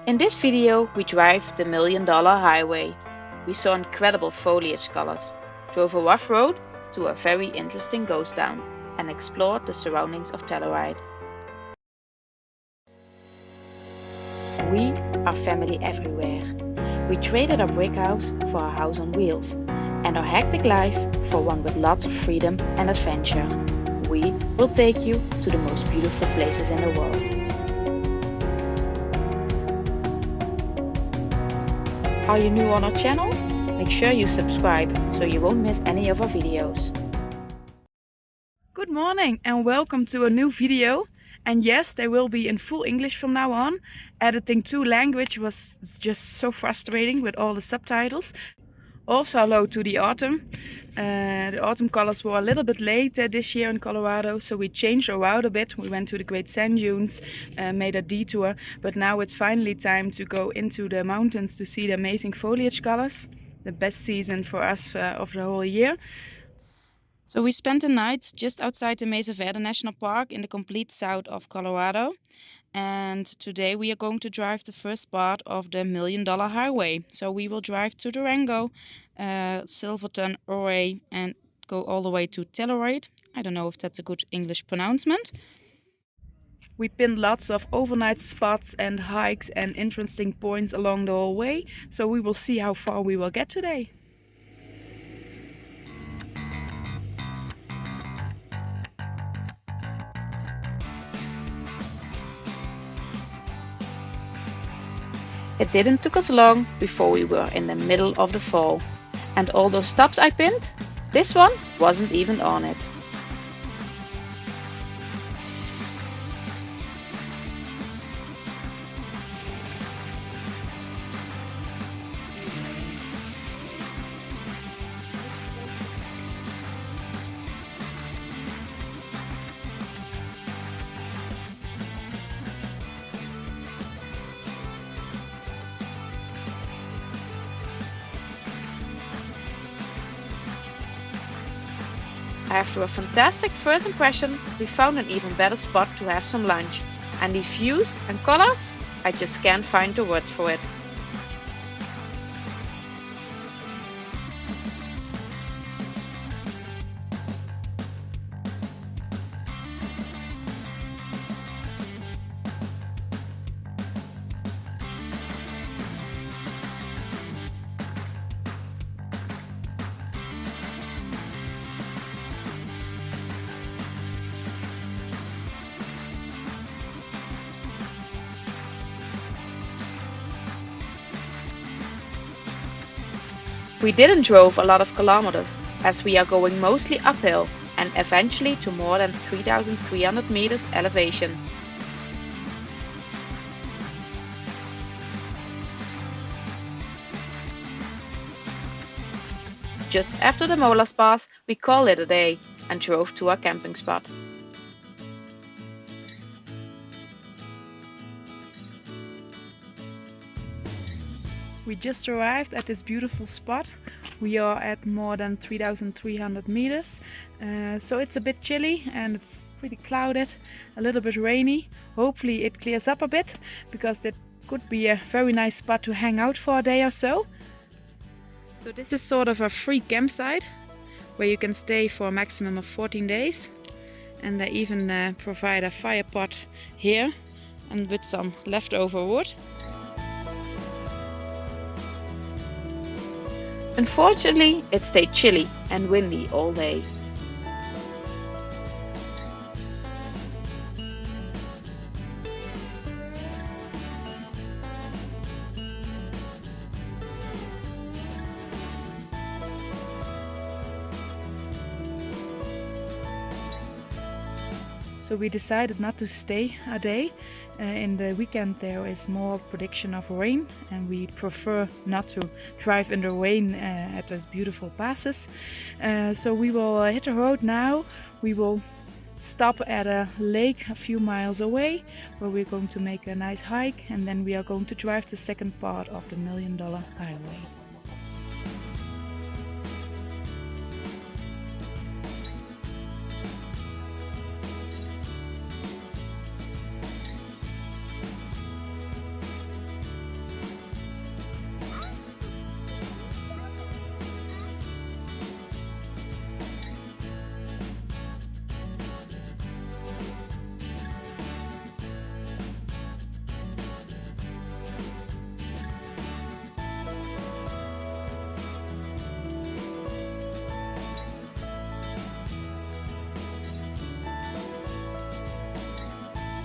In this video, we drive the $1 Million Highway. We saw incredible foliage colors, drove a rough road to a very interesting ghost town, and explored the surroundings of Telluride. We are family everywhere. We traded our brick house for a house on wheels, and our hectic life for one with lots of freedom and adventure. We will take you to the most beautiful places in the world. Are you new on our channel? Make sure you subscribe so you won't miss any of our videos. Good morning and welcome to a new video. And yes, they will be in full English from now on. Editing two language was just so frustrating with all the subtitles. Also hello to the autumn. The autumn colors were a little bit late this year in Colorado, so we changed our route a bit. We went to the Great Sand Dunes, made a detour, but now it's finally time to go into the mountains to see the amazing foliage colors. The best season for us of the whole year. So we spent the night just outside the Mesa Verde National Park in the complete south of Colorado. And today we are going to drive the first part of the $1 Million Highway. So we will drive to Durango, Silverton, Ouray, and go all the way to Telluride. I don't know if that's a good English pronouncement. We pinned lots of overnight spots and hikes and interesting points along the whole way. So we will see how far we will get today. It didn't took us long before we were in the middle of the fall. And all those stops I pinned, this one wasn't even on it. After a fantastic first impression, we found an even better spot to have some lunch. And these views and colors, I just can't find the words for it. We didn't drove a lot of kilometers, as we are going mostly uphill and eventually to more than 3,300 meters elevation. Just after the Molas Pass, we called it a day and drove to our camping spot. We just arrived at this beautiful spot. We are at more than 3,300 meters, so it's a bit chilly and it's pretty clouded, a little bit rainy. Hopefully it clears up a bit, because it could be a very nice spot to hang out for a day or so. So this is sort of a free campsite where you can stay for a maximum of 14 days. And they even provide a fire pot here and with some leftover wood. Unfortunately, it stayed chilly and windy all day. So we decided not to stay a day. In the weekend there is more prediction of rain, and we prefer not to drive in the rain at those beautiful passes. So we will hit the road now. We will stop at a lake a few miles away where we're going to make a nice hike, and then we are going to drive the second part of the $1 Million Highway.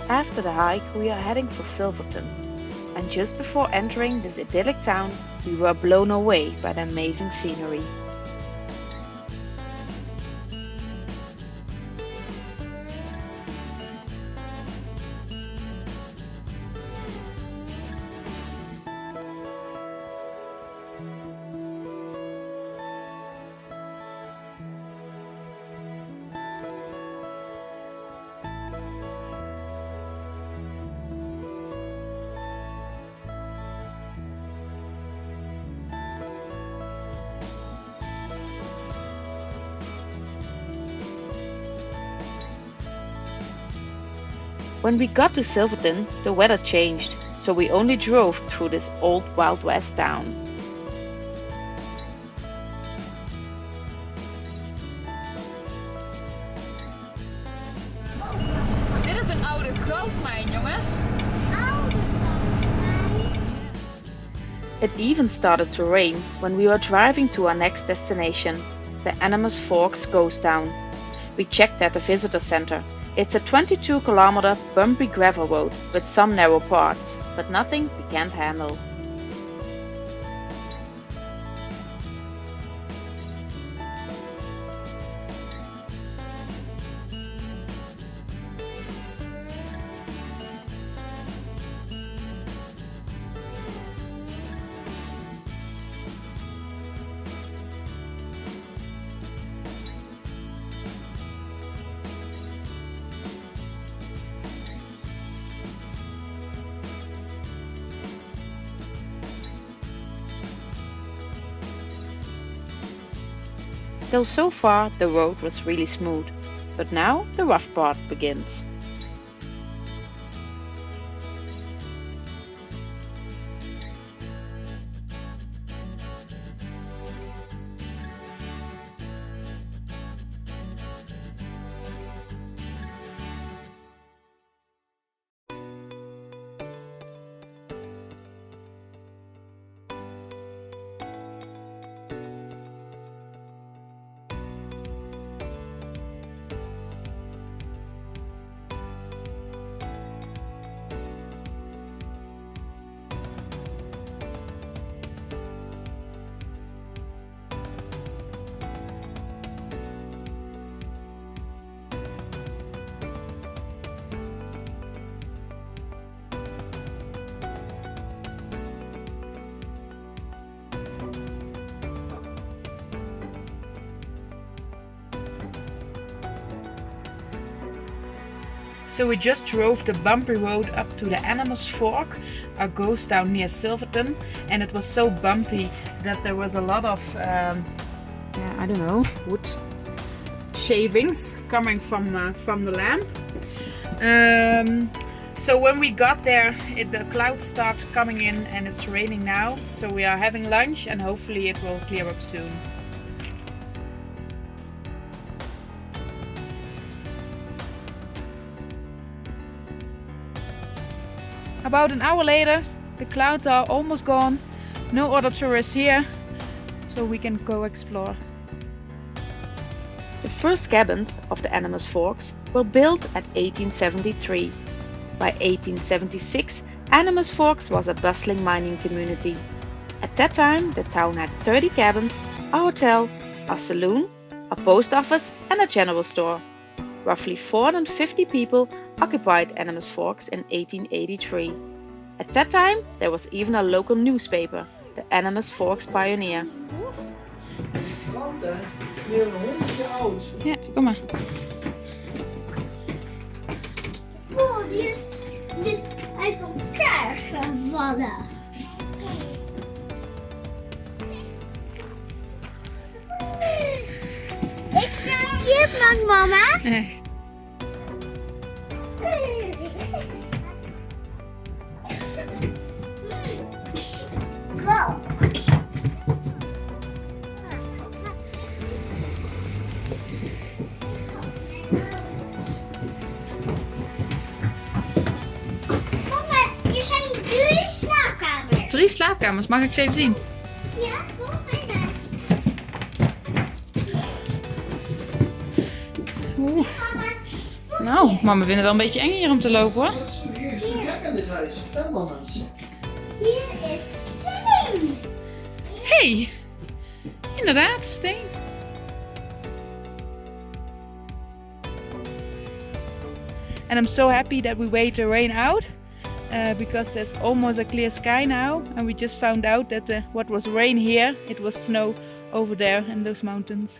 After the hike, we are heading for Silverton. And just before entering this idyllic town, we were blown away by the amazing scenery. When we got to Silverton, the weather changed, so we only drove through this old Wild West town. Dit is een oude goudmijn, jongens. It even started to rain when we were driving to our next destination, the Animas Forks Ghosttown. We checked at the visitor center. It's a 22-kilometer bumpy gravel road with some narrow parts, but nothing we can't handle. Till so far the road was really smooth, but now the rough part begins. So we just drove the bumpy road up to the Animas Fork, a ghost town near Silverton, and it was so bumpy that there was a lot of, wood shavings coming from the lamp. So when we got there, the clouds start coming in and it's raining now. So we are having lunch and hopefully it will clear up soon. About an hour later, the clouds are almost gone, no other tourists here, so we can go explore. The first cabins of the Animas Forks were built at 1873. By 1876, Animas Forks was a bustling mining community. At that time, the town had 30 cabins, a hotel, a saloon, a post office and a general store. Roughly 450 people occupied Animas Forks in 1883. At that time, there was even a local newspaper, the Animas Forks Pioneer. Krant, hè? Het is meer dan 100 jaar oud. Ja, kom maar. Oh, die is dus uit elkaar gevallen. Is het een chipmunk, mama? Echt. Go. Mama, hier zijn 3 slaapkamers. 3 slaapkamers, mag ik ze even zien? Ja, volg mij naar. Oeh. Mama, volg Nou, mama vindt het wel een beetje eng hier om te lopen hoor. Wat is hier is zo gek aan dit huis? Vertel mama eens. Hier is steen. Hey, inderdaad, steen. And I'm so happy that we wait the rain out because there's almost a clear sky now, and we just found out that what was rain here, it was snow over there in those mountains.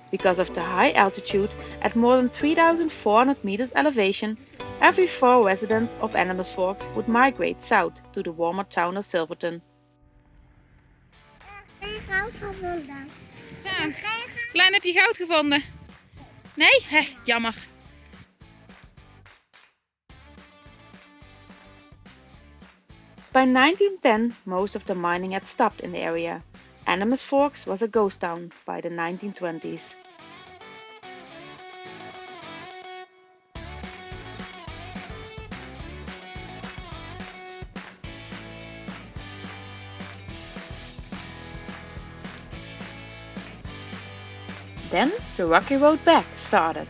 Because of the high altitude at more than 3,400 meters elevation, every 4 residents of Animas Forks would migrate south to the warmer town of Silverton. Geen goud gevonden. Zo, klein, heb je goud gevonden? Nee? Hé, jammer. By 1910, most of the mining had stopped in the area. Animas Forks was a ghost town by the 1920s. Then the rocky road back started.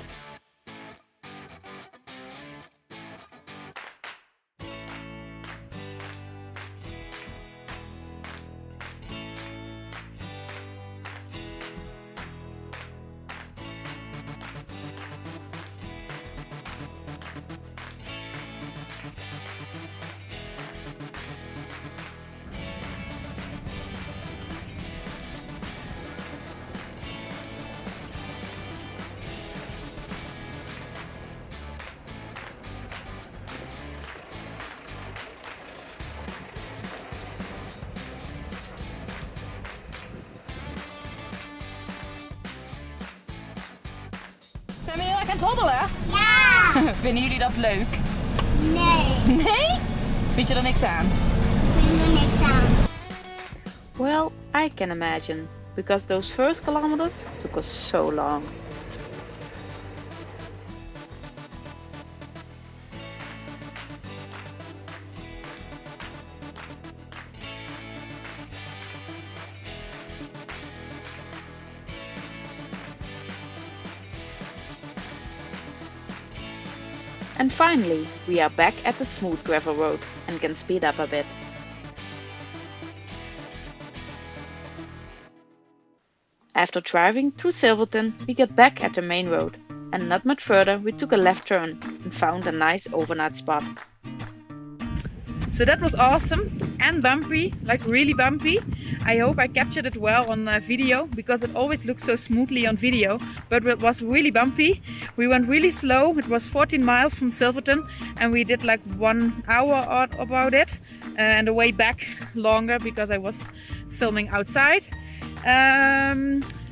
Zijn we heel erg aan het hobbelen? Ja. Vinden jullie dat leuk? Nee. Nee? Vind je er niks aan? Ik vind er niks aan. Well, I can imagine, because those first kilometers took us so long. And finally, we are back at the smooth gravel road and can speed up a bit. After driving through Silverton, we get back at the main road, and not much further we took a left turn and found a nice overnight spot. So that was awesome and bumpy, like really bumpy. I hope I captured it well on video, because it always looks so smoothly on video, but it was really bumpy. We went really slow. It was 14 miles from Silverton and we did like 1 hour about it, and the way back longer because I was filming outside.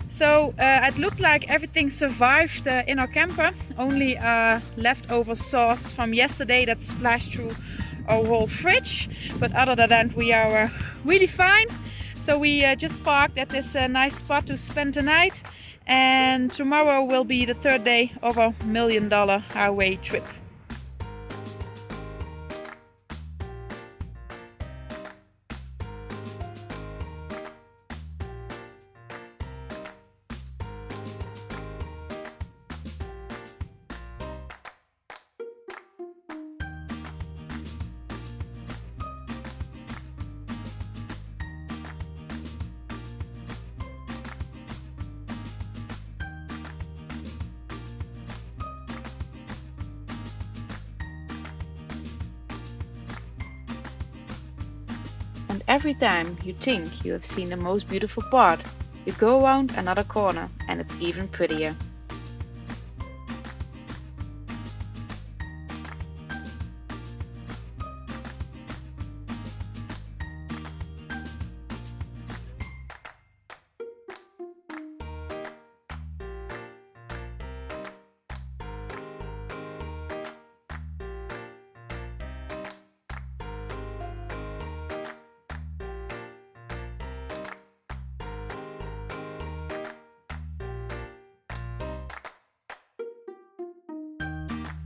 So it looked like everything survived in our camper, only leftover sauce from yesterday that splashed through our whole fridge, but other than that we are really fine. So we just parked at this nice spot to spend the night, and tomorrow will be the 3rd day of our $1 million highway trip. And every time you think you have seen the most beautiful part, you go around another corner and it's even prettier.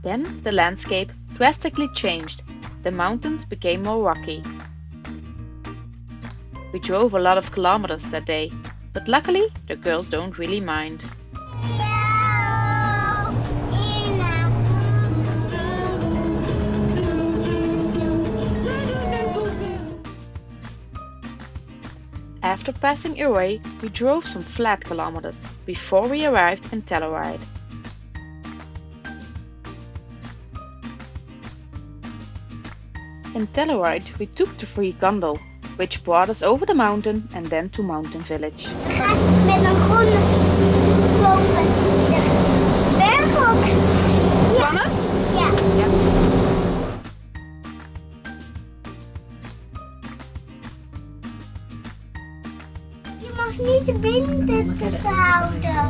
Then the landscape drastically changed. The mountains became more rocky. We drove a lot of kilometers that day, but luckily the girls don't really mind. After passing away, we drove some flat kilometers before we arrived in Telluride. In Telluride, we took the free gondel, which brought us over the mountain and then to Mountain Village. Met een groene boven de berg op. Spannend? Ja. Je mag niet de binden tussen houden. Je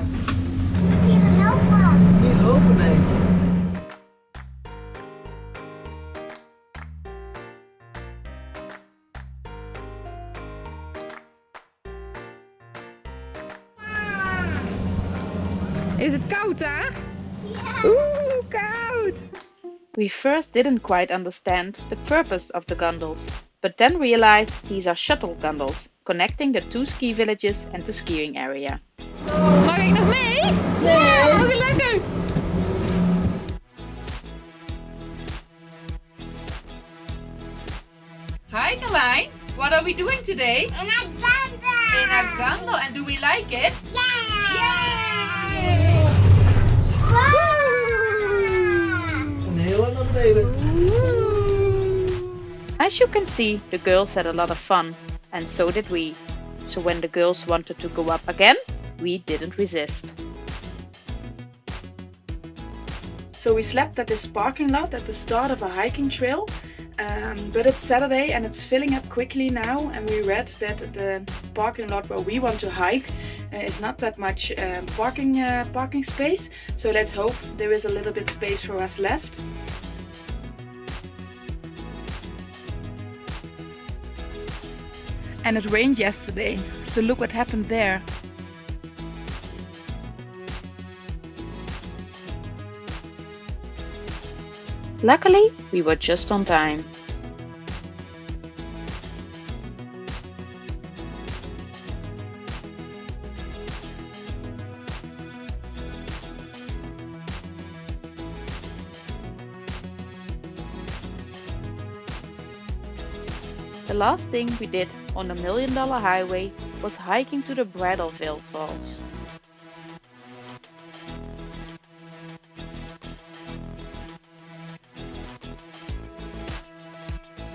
moet hier lopen. Niet lopen, nee. Is het koud daar? Ja. Oeh, koud! We first didn't quite understand the purpose of the gondels, but then realized these are shuttle gondels, connecting the two ski villages and the skiing area. Mag ik nog mee? Nee. Oh, gelukkig! Hi Carlijn, what are we doing today? En een gondel. In a gondel, and do we like it? Yay! Een heel erg naar beneden. As you can see, the girls had a lot of fun, and so did we. So when the girls wanted to go up again, we didn't resist. So we slept at this parking lot at the start of a hiking trail, but it's Saturday and it's filling up quickly now, and we read that the parking lot where we want to hike is not that much parking space, so let's hope there is a little bit space for us left. And it rained yesterday, so look what happened there. Luckily, we were just on time. The last thing we did on the $1 Million Highway was hiking to the Breidal Veill Falls.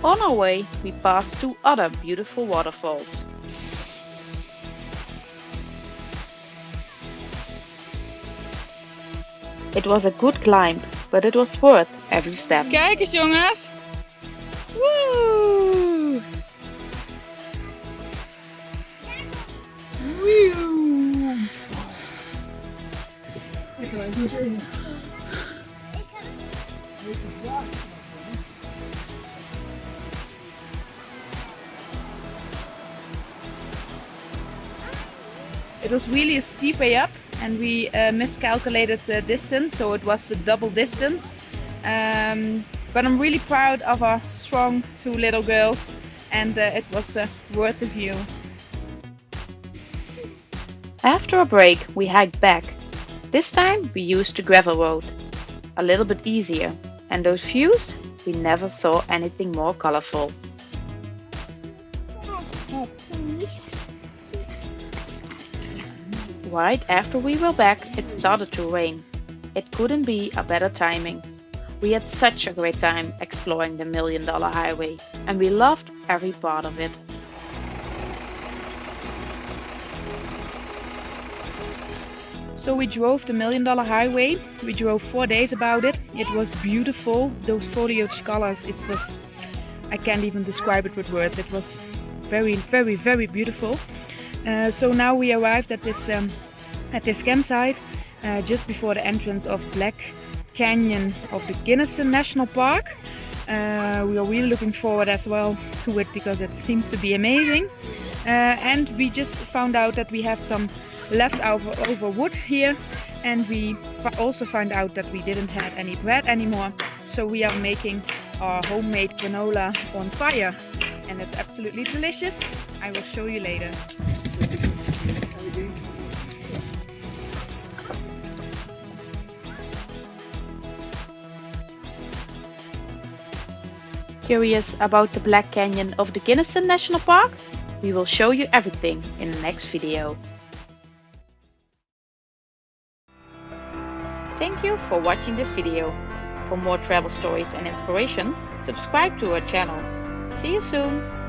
On our way, we passed two other beautiful waterfalls. It was a good climb, but it was worth every step. Kijk eens jongens! Woe! Ik ga niet eens. It was really a steep way up, and we miscalculated the distance, so it was the double distance. But I'm really proud of our strong two little girls, and it was worth the view. After a break, we hiked back. This time we used the gravel road. A little bit easier, and those views, we never saw anything more colorful. Right after we were back, it started to rain. It couldn't be a better timing. We had such a great time exploring the $1 Million Highway, and we loved every part of it. So we drove the $1 Million Highway. We drove 4 days about it. It was beautiful. Those foliage colors, it was, I can't even describe it with words. It was very, very, very beautiful. So now we arrived at this campsite just before the entrance of Black Canyon of the Gunnison National Park. We are really looking forward as well to it because it seems to be amazing. And we just found out that we have some leftover wood here, and we also found out that we didn't have any bread anymore. So we are making our homemade granola on fire, and it's absolutely delicious. I will show you later. Curious about the Black Canyon of the Gunnison National Park? We will show you everything in the next video. Thank you for watching this video. For more travel stories and inspiration, subscribe to our channel. See you soon!